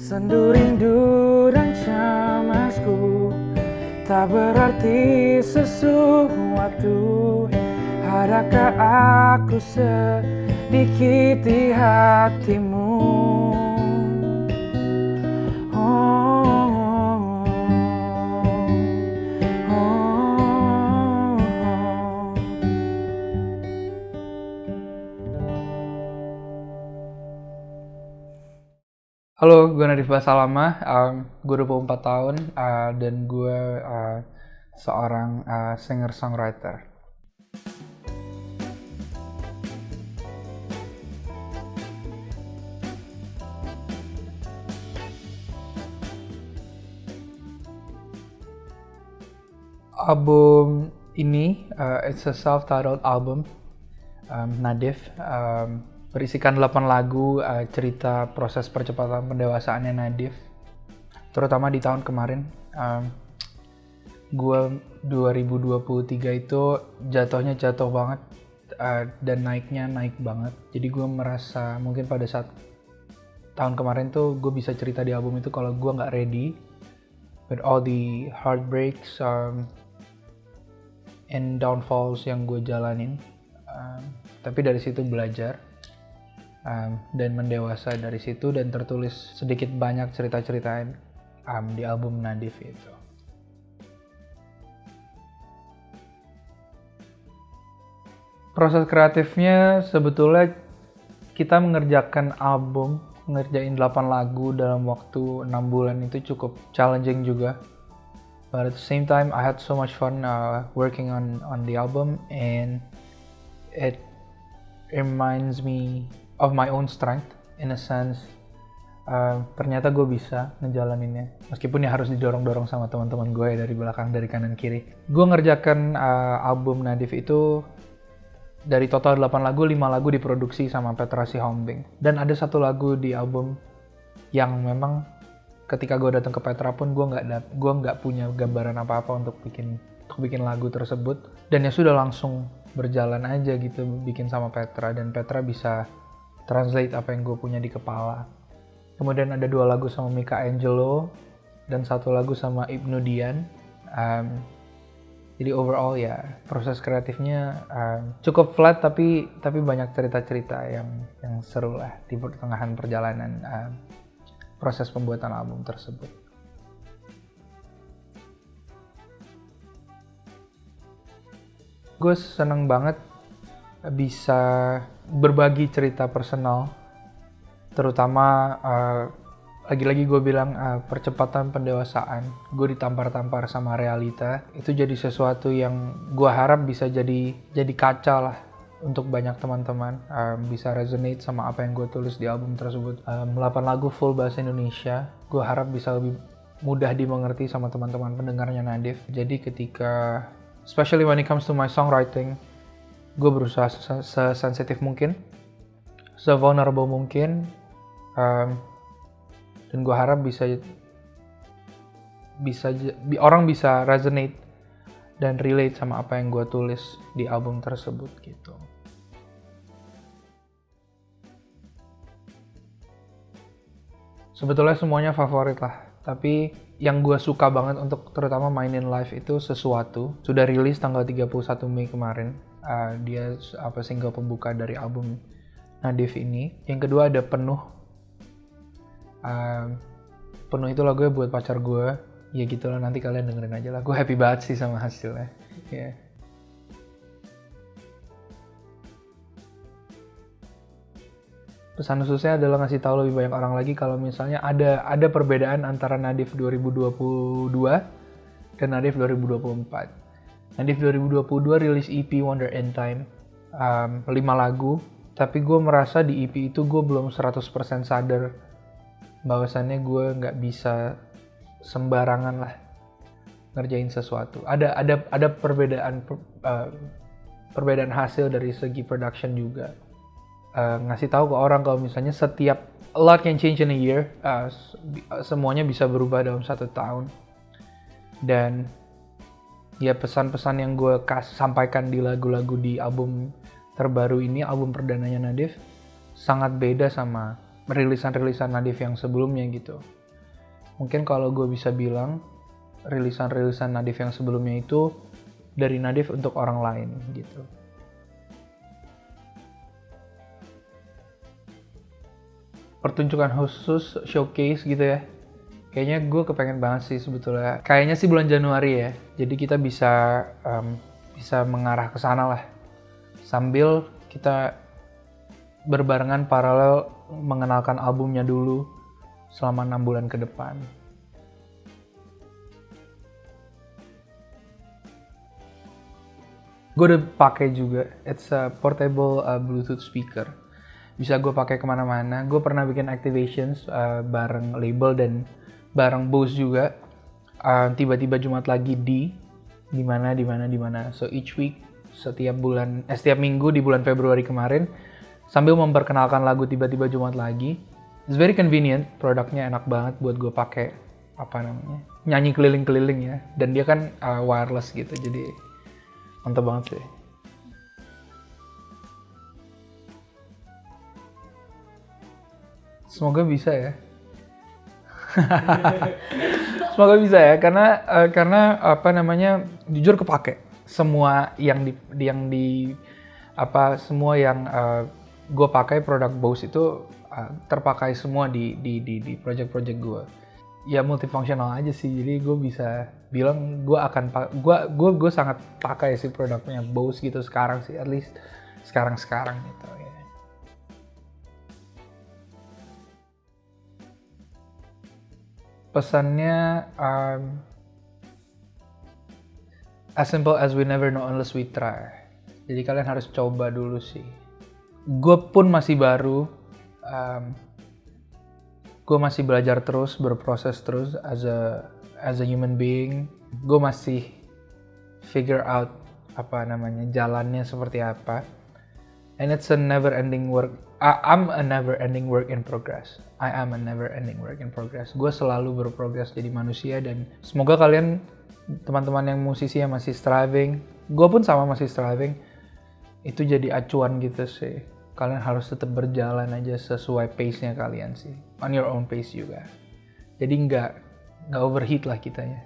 Sendu rindu dan cemasku tak berarti sesuatu. Adakah aku sedikit di hatimu? Halo, gue Nadif Basalama, gue 24 tahun, dan gue seorang singer-songwriter. Album ini, it's a self-titled album, Nadif, berisikan 8 lagu cerita proses percepatan pendewasaannya Nadif, terutama di tahun kemarin. Gue 2023 itu jatuhnya jatuh banget, dan naiknya naik banget. Jadi gue merasa mungkin pada saat tahun kemarin tuh gue bisa cerita di album itu kalau gue nggak ready with all the heartbreaks and downfalls yang gue jalanin, tapi dari situ belajar dan mendewasa dari situ, dan tertulis sedikit banyak cerita-cerita di album Nadif itu. Proses kreatifnya sebetulnya kita mengerjakan album, ngerjain 8 lagu dalam waktu 6 bulan itu cukup challenging juga. But at the same time, I had so much fun working on the album, and it reminds me of my own strength in a sense. Ternyata gue bisa ngejalaninnya, meskipun ya harus didorong-dorong sama teman-teman gue dari belakang, dari kanan kiri. Gue ngerjakan album Nadif itu dari total 8 lagu, 5 lagu diproduksi sama Petra Sihombing. Dan ada 1 lagu di album yang memang ketika gue datang ke Petra pun gue nggak punya gambaran apa-apa untuk bikin lagu tersebut, dan ya sudah langsung berjalan aja gitu bikin sama Petra, dan Petra bisa translate apa yang gue punya di kepala. Kemudian ada 2 lagu sama Mika Angelo dan 1 lagu sama Ibnu Dian. Jadi overall ya proses kreatifnya cukup flat, tapi banyak cerita-cerita yang seru lah di pertengahan perjalanan proses pembuatan album tersebut. Gue seneng banget bisa berbagi cerita personal, terutama lagi-lagi gue bilang percepatan pendewasaan. Gue ditampar-tampar sama realita, itu jadi sesuatu yang gue harap bisa jadi kaca lah untuk banyak teman-teman, bisa resonate sama apa yang gue tulis di album tersebut. 8 lagu full bahasa Indonesia, gue harap bisa lebih mudah dimengerti sama teman-teman pendengarnya Nadif. Jadi ketika, especially when it comes to my songwriting, gue berusaha sesensitif mungkin, se-vulnerable mungkin, dan gue harap orang bisa resonate dan relate sama apa yang gue tulis di album tersebut gitu. Sebetulnya semuanya favorit lah, tapi yang gue suka banget untuk terutama mainin live itu Sesuatu. Sudah rilis tanggal 31 Mei kemarin. Dia single pembuka dari album Nadif ini. Yang kedua ada Penuh. Penuh itu lagunya buat pacar gue. Ya gitulah, nanti kalian dengerin aja lah. Gue happy banget sih sama hasilnya. Yeah. Pesan khususnya adalah ngasih tahu lebih banyak orang lagi kalau misalnya ada perbedaan antara Nadif 2022 dan Nadif 2024. Nadif 2022 rilis EP Wonder in Time, 5 lagu, tapi gue merasa di EP itu gue belum 100% sadar bahwasannya gue nggak bisa sembarangan lah ngerjain sesuatu. Ada perbedaan hasil dari segi production juga. Ngasih tahu ke orang kalau misalnya setiap a lot can change in a year, semuanya bisa berubah dalam 1 tahun. Dan ya pesan-pesan yang gue sampaikan di lagu-lagu di album terbaru ini, album perdananya Nadif, sangat beda sama rilisan-rilisan Nadif yang sebelumnya gitu. Mungkin kalau gue bisa bilang rilisan-rilisan Nadif yang sebelumnya itu dari Nadif untuk orang lain gitu. Pertunjukan khusus, showcase gitu ya. Kayaknya gue kepengen banget sih sebetulnya. Kayaknya sih bulan Januari ya. Jadi kita bisa mengarah ke sana lah. Sambil kita berbarengan paralel mengenalkan albumnya dulu selama 6 bulan ke depan. Gue udah pakai juga. It's a portable Bluetooth speaker. Bisa gue pakai kemana-mana. Gue pernah bikin activations bareng label dan bareng Bose juga. Tiba-tiba Jumat lagi di mana. So each week, setiap minggu di bulan Februari kemarin, sambil memperkenalkan lagu tiba-tiba Jumat lagi. It's very convenient, produknya enak banget buat gue pakai nyanyi keliling-keliling ya. Dan dia kan wireless gitu, jadi mantap banget sih. Semoga bisa ya. Semoga bisa ya, karena jujur kepake semua semua yang gue pakai produk Bose itu terpakai semua di project-project gue. Ya multifungsional aja sih, jadi gue bisa bilang gue sangat pakai sih produknya Bose gitu sekarang sih, at least sekarang gitu ya. Pesannya as simple as we never know unless we try. Jadi kalian harus coba dulu sih. Gue pun masih baru, gue masih belajar terus, berproses terus as a human being. Gue masih figure out jalannya seperti apa. And it's a never ending work. I'm a never ending work in progress. I am a never ending work in progress. Gue selalu berprogres jadi manusia, dan semoga kalian, teman-teman yang musisi yang masih striving, gue pun sama masih striving, itu jadi acuan gitu sih. Kalian harus tetap berjalan aja sesuai pace-nya kalian sih. On your own pace juga. Jadi nggak overheat lah kitanya.